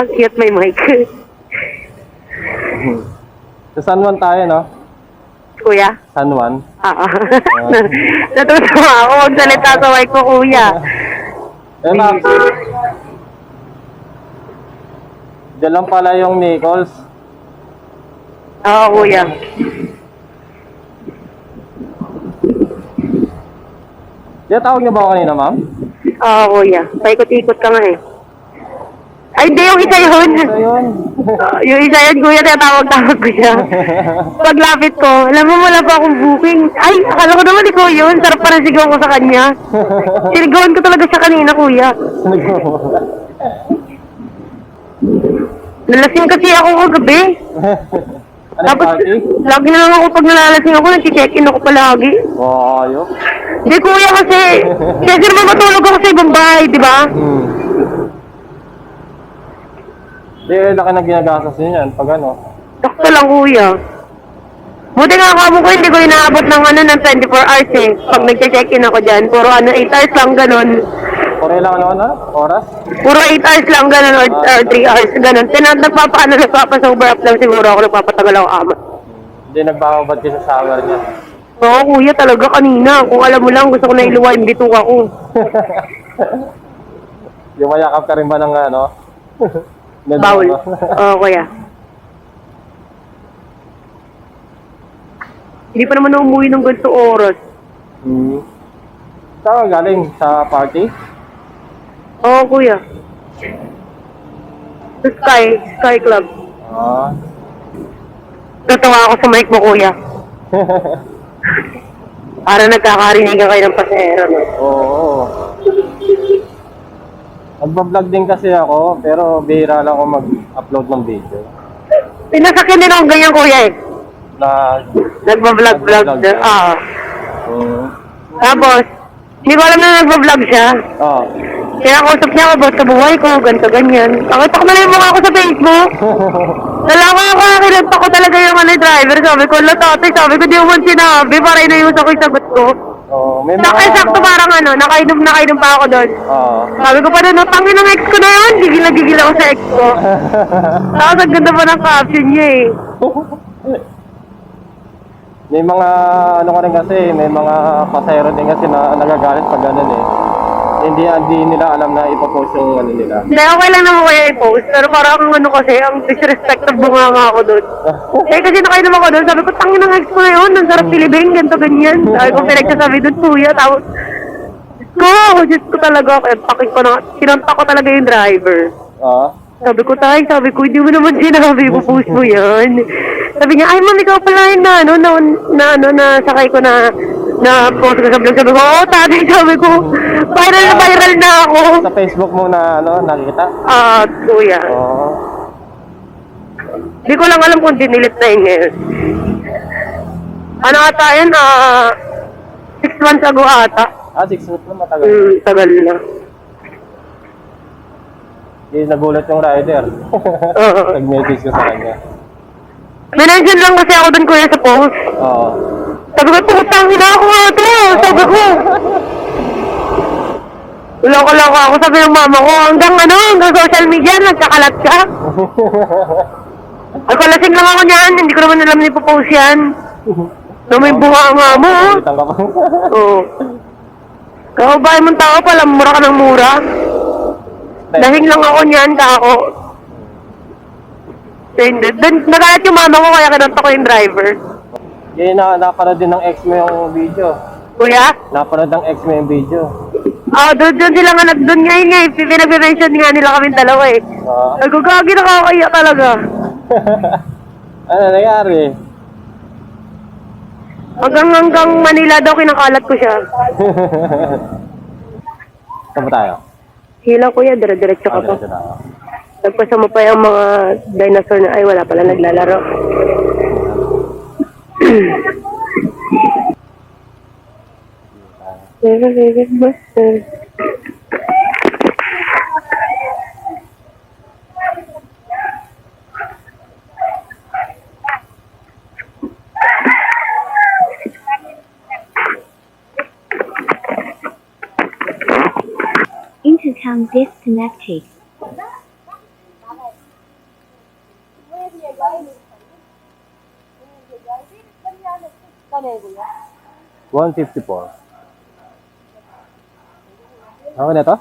Ang cute may mic. Sa San Juan tayo, no? Kuya? San Juan. Natutuwa ako magsalita sa mic ko, kuya. Eh, Max. Diyan lang pala yung Nichols. Oo, kuya. Diyan tawag niyo ba ako kanina, ma'am? Oo, kuya. Paikot-ikot ka nga eh. Ay, hindi, yung isa yun. Ito yun. Yung isa yun, kuya, tinatawag-tawag ko siya. Paglapit ko, alam mo, wala pa akong booking. Ay, akala ko naman ikaw yun. Sarap pa rin sigaw ko sa kanya. Sinigawan ko talaga siya kanina, kuya. Nalasing kasi ako kagabi. Ano Tapos, party? lagi na lang ako pag nalalasing ako, nag-check-in ako palagi. Oo, ayok. Hindi, kuya, kasi naman matulog ako sa ibang bahay, di ba? Di, laki na ginagastos niyo yan pag ano. Sakto lang, kuya. Buti nga kamo ko, hindi ko inaabot ng ng 24 hours eh. Pag nag-check-in ako dyan, puro 8 hours lang ganun. Puro lang ano, oras? Puro 8 hours lang ganun or 3 hours ganun. Nagpapasober up lang siguro ako, nagpapatagal ako ama. Hindi nagbababad kayo sa shower niya. Oo, kuya, talaga kanina. Kung alam mo lang, gusto ko na iluwa yung bituka ko. Yung mayakap ka rin ba ng ano? Bawal. Oo, kuya. Hindi pa naman umuwi ng ganito oras. Saan ka galing? Sa party? Oo, kuya. Sa Sky Club. Ah. Natawa ako sa mic mo, kuya. Para nagkakarinig kayo ng pasahero, no? Oo. Nagbablog din kasi ako, pero bihira lang ako mag-upload ng video. Pinasakyan din akong ganyan, kuya eh. Na... Nagbablog. Ah. Tapos, hindi ko alam na nagbablog siya. Oo. Kaya kausap niya ako about sa buhay ko, ganito, ganyan. Pakita ko na lang yung mukha ko sa Facebook. Nalaman ako, kinanta ko talaga yung driver. Sabi ko, tatay, sabi ko, di mo man sinabi, para inayusan ko yung sagot ko. Oo, may mga... Sakto parang nakainom pa ako doon. Oo. Sabi ko pa doon, tangin ng ex ko na yun, gigil ako sa ex ko. Tapos ang ganda pa ng caption niya eh. May mga ano ka rin kasi, may mga pasahero din kasi na nagagalit pag ganun eh. Hindi nila alam na ipopost yung ano nila. Hindi, okay lang naman kaya i-post. Pero parang ang disrespect ng bunga nga ako doon. Kasi nakainom ako doon, sabi ko, tangin ng ex ko na yun, ang sarap pilibing, ganito, ganyan. Sabi ko, pinagsasabi doon, kuya, tapos, Diyos ko talaga, kinontak ko talaga yung driver. Sabi ko, hindi mo naman sinabi, ipopost mo yan. Sabi niya, ay ma'am, ikaw pala yun na sakay ko na post ko sa vlog. Sabi ko, tatay, sabi ko, viral na ako. Sa Facebook mo na nakikita? Kuya. Oo. Hindi ko lang alam kung dinilit na yun ngayon. Ano ata yun, 6 months ago ata. 6 months na matagal. Tagal na. Hindi nagulat yung rider. Oo. Nag-message ko sa kanya. Minention lang kasi ako dun, kuya, sa post. Oo. Sabi ko, putang ina ako ito. Sabi ko. Loko-loko ako, sabi ng mama ko, hanggang social media, nagkakalat ka. Lasing lang ako niyan, hindi ko naman alam na ipopost yan. Na may bunga nga mo. Kitang ka pa. Oo. Kaubahay mong tao pala, mura ka ng mura. Lasing lang ako niyan, kako. Nagalat yung mama ko, kaya kinanta ko yung driver. Napanood din ng ex mo yung video. Kuya? Napanood ng ex mo yung video. Doon sila nga doon ngayon eh. Pinag-mention nga nila kaming dalawa eh. Nagugagi na kakaya talaga. Ano nangyari? Hanggang Manila daw kinakalat ko siya. Saan ba tayo? Hila kuya, dire-diretso ka pa. Diretso na ako. Nagpasama pa yung mga dinosaur na, ay wala pala, naglalaro. Intercom disconnected. 154. Ako na to?